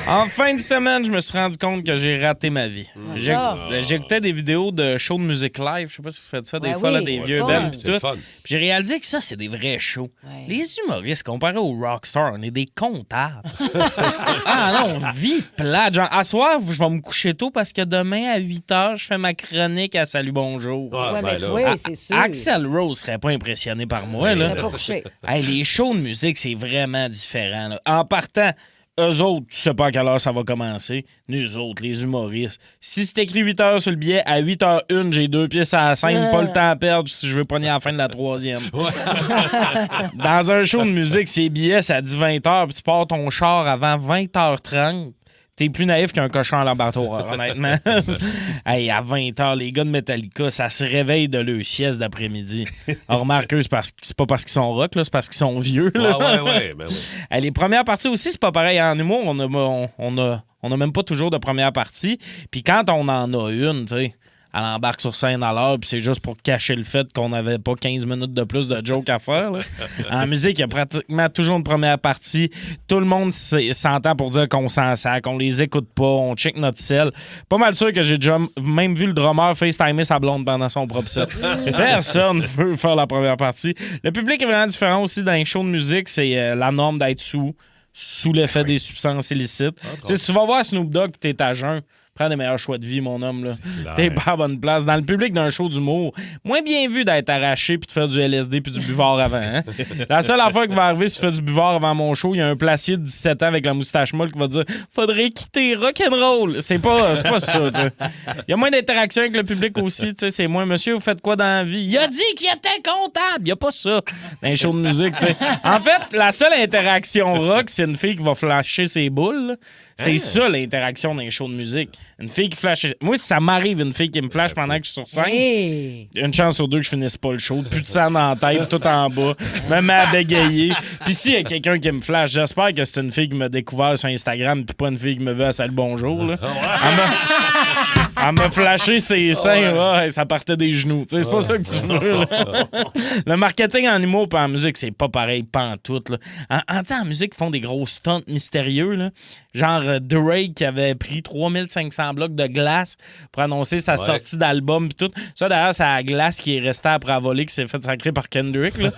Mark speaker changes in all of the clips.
Speaker 1: En fin de semaine, je me suis rendu compte que j'ai raté ma vie. J'écoutais des vidéos de shows de musique live. Je sais pas si vous faites ça des fois, là, des vieux bands pis tout. Puis j'ai réalisé que ça, c'est des vrais shows. Ouais. Les humoristes, comparés aux rockstars, on est des comptables. Non, vie plate. Genre, à soir, je vais me coucher tôt parce que demain, à 8 h, je fais ma chronique à Salut Bonjour.
Speaker 2: C'est sûr.
Speaker 1: Axl Rose serait pas impressionné par moi. Là.
Speaker 2: Je serais pas couché.
Speaker 1: Les shows de musique, c'est vraiment différent. Là. En partant... Eux autres, tu sais pas à quelle heure ça va commencer. Nous autres, les humoristes. Si c'est écrit 8 h sur le billet, à 8h01, j'ai 2 pièces à la scène. Pas le temps à perdre si je veux pogner à la fin de la 3e. Dans un show de musique, ces billets, ça dit 20 h, puis tu pars ton char avant 20h30. T'es plus naïf qu'un cochon à l'abattoir, honnêtement. Hey, à 20 h, les gars de Metallica, ça se réveille de leur sieste d'après-midi. On remarque, c'est pas parce qu'ils sont rock, là, c'est parce qu'ils sont vieux. Là.
Speaker 3: Ouais.
Speaker 1: Hey, les premières parties aussi, c'est pas pareil. En humour, on a même pas toujours de première partie. Puis quand on en a une, tu sais, elle embarque sur scène à l'heure, puis c'est juste pour cacher le fait qu'on n'avait pas 15 minutes de plus de jokes à faire. Là. En musique, il y a pratiquement toujours une première partie. Tout le monde s'entend pour dire qu'on s'en sac, qu'on les écoute pas, on check notre sel. Pas mal sûr que j'ai déjà même vu le drummer FaceTimer sa blonde pendant son propre set. Personne ne veut faire la première partie. Le public est vraiment différent aussi dans les shows de musique. C'est la norme d'être sous l'effet des substances illicites. Si tu vas voir Snoop Dogg et t'es à jeun, prends des meilleurs choix de vie, mon homme. Là. T'es pas à bonne place. Dans le public d'un show d'humour, moins bien vu d'être arraché puis de faire du LSD puis du buvard avant. Hein? La seule affaire qui va arriver si tu fais du buvard avant mon show, il y a un placier de 17 ans avec la moustache molle qui va dire « Faudrait quitter rock'n'roll ». C'est pas ça, t'sais. Il y a moins d'interaction avec le public aussi. C'est moins « Monsieur, vous faites quoi dans la vie? » Il a dit qu'il était comptable. Il y a pas ça dans les shows de musique. T'sais. En fait, la seule interaction rock, c'est une fille qui va flasher ses boules. Là. C'est ça, l'interaction dans les shows de musique. Une fille qui flash... Moi, si ça m'arrive, une fille qui me flash pendant que je suis sur scène, une chance sur deux que je finisse pas le show. Plus de sang dans la tête, tout en bas. Me mets à bégayer. Puis s'il y a quelqu'un qui me flash, j'espère que c'est une fille qui m'a découvert sur Instagram puis pas une fille qui me veut à Salut Bonjour. Là. Elle m'a flashé ses seins, ça partait des genoux. C'est pas ça que tu veux. Là. Le marketing en humour et en musique, c'est pas pareil, pas en tout. Là. En musique, ils font des gros stunts mystérieux. Là. Genre Drake qui avait pris 3500 blocs de glace pour annoncer sa sortie d'album pis tout. Ça, d'ailleurs, c'est la glace qui est restée après voler, qui s'est fait sacrer par Kendrick. Là.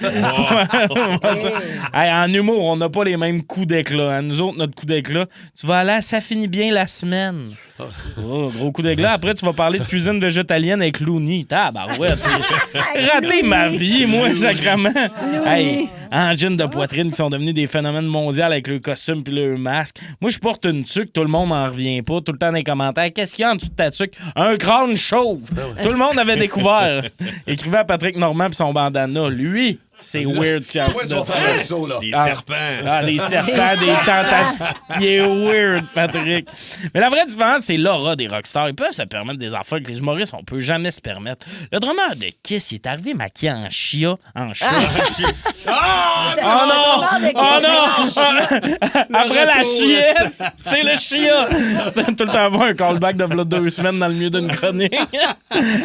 Speaker 1: Hey, en humour, on n'a pas les mêmes coups d'éclat. Nous autres, notre coup d'éclat, tu vas aller, ça finit bien la semaine. Gros coup d'éclat. Après, tu vas parler de cuisine végétalienne avec Looney. Tabarouette, raté ma vie, moi, sacrément. Hey, angines de poitrine qui sont devenus des phénomènes mondiaux avec le costume puis le masque. Moi, je porte une tuque, tout le monde n'en revient pas. Tout le temps dans les commentaires, qu'est-ce qu'il y a en dessous de ta tuque? Un crâne chauve. Tout le monde avait découvert. Écrivait à Patrick Normand puis son bandana. Lui, c'est weird ce qu'il y a en dessous de ça.
Speaker 4: Les serpents.
Speaker 1: Les serpents, des tentations. Il est weird, Patrick. Mais la vraie différence, c'est l'aura des rockstars. Ils peuvent se permettre des affaires que les humoristes, on peut jamais se permettre. Le drummer de Kiss, il est arrivé maquillé en chia. En chat. Oh non! Après la chiesse, c'est le chia. Tout le temps avoir un callback de 2 semaines dans le milieu d'une chronique.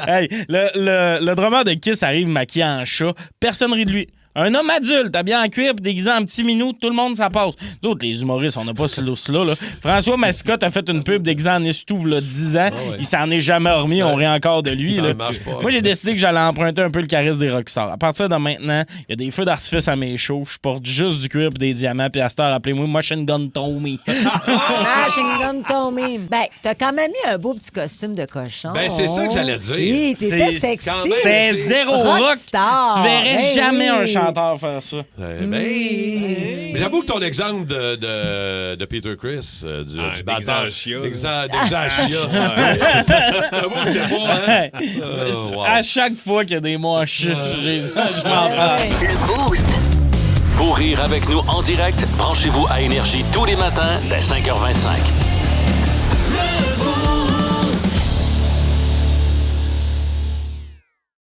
Speaker 1: Hey, le drummer de Kiss arrive maquillé en chat. Personne rit de lui. Un homme adulte, habillé en cuir pis déguisé en petit minou, tout le monde, ça passe. Nous autres, les humoristes, on n'a pas ce lousse-là. Là. François Mascotte a fait une pub déguisé en Estouve, là, 10 ans. Il s'en est jamais remis, on rit encore de lui. Là. Moi, j'ai décidé que j'allais emprunter un peu le charisme des rockstars. À partir de maintenant, il y a des feux d'artifice à mes shows. Je porte juste du cuir pis des diamants. Puis à cette heure, appelez-moi Machine Gun Tommy.
Speaker 2: Machine Gun Tommy. Ben, t'as quand même mis un beau petit costume de cochon.
Speaker 3: Ben, c'est ça que j'allais dire.
Speaker 2: Oui, t'étais sexy.
Speaker 1: C'était zéro rock. Tu verrais jamais un chanteur faire ça.
Speaker 3: Mais j'avoue que ton exemple de Peter Criss, du batteur. J'avoue que c'est pas,
Speaker 1: À chaque fois qu'il y a des mots je m'en parle.
Speaker 5: Le Boost. Pour rire avec nous en direct, branchez-vous à Énergie tous les matins dès 5h25.